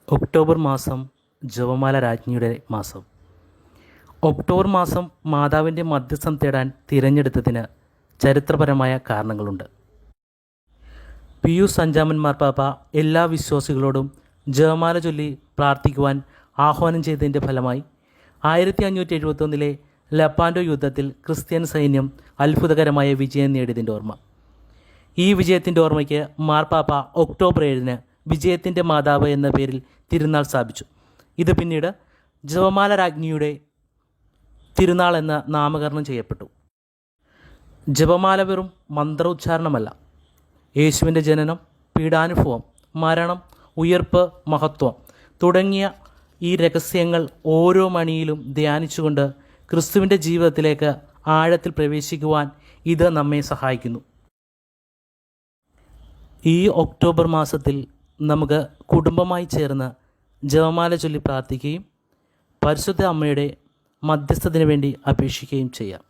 October മാസം ജപമാല രാജ്ഞിയുടെ മാസം. ഒക്ടോബർ മാസം മാതാവിൻ്റെ മധ്യസ്ഥം തേടാൻ തിരഞ്ഞെടുത്തതിന് ചരിത്രപരമായ കാരണങ്ങളുണ്ട്. പിയൂസ് അഞ്ചാമൻ മാർപ്പാപ്പ എല്ലാ വിശ്വാസികളോടും ജപമാല ചൊല്ലി പ്രാർത്ഥിക്കുവാൻ ആഹ്വാനം ചെയ്തതിൻ്റെ ഫലമായി 1571 ലപ്പാൻഡോ യുദ്ധത്തിൽ ക്രിസ്ത്യൻ സൈന്യം അത്ഭുതകരമായ വിജയം നേടിയതിൻ്റെ ഓർമ്മ. ഈ വിജയത്തിൻ്റെ ഓർമ്മയ്ക്ക് മാർപ്പാപ്പ ഒക്ടോബർ 7 വിജയത്തിൻ്റെ മാതാവ് എന്ന പേരിൽ തിരുനാൾ സ്ഥാപിച്ചു. ഇത് പിന്നീട് ജപമാല രാജ്ഞിയുടെ തിരുനാൾ എന്ന് നാമകരണം ചെയ്യപ്പെട്ടു. ജപമാല വെറും മന്ത്രോച്ചാരണമല്ല. യേശുവിൻ്റെ ജനനം, പീഡാനുഭവം, മരണം, ഉയർപ്പ്, മഹത്വം തുടങ്ങിയ ഈ രഹസ്യങ്ങൾ ഓരോ മണിയിലും ധ്യാനിച്ചുകൊണ്ട് ക്രിസ്തുവിൻ്റെ ജീവിതത്തിലേക്ക് ആഴത്തിൽ പ്രവേശിക്കുവാൻ ഇത് നമ്മെ സഹായിക്കുന്നു. ഈ ഒക്ടോബർ മാസത്തിൽ നമുക്ക് കുടുംബമായി ചേർന്ന് ജപമാല ചൊല്ലി പ്രാർത്ഥിക്കുകയും പരിശുദ്ധ അമ്മയുടെ മധ്യസ്ഥതയ്ക്ക് വേണ്ടി അപേക്ഷിക്കുകയും ചെയ്യാം.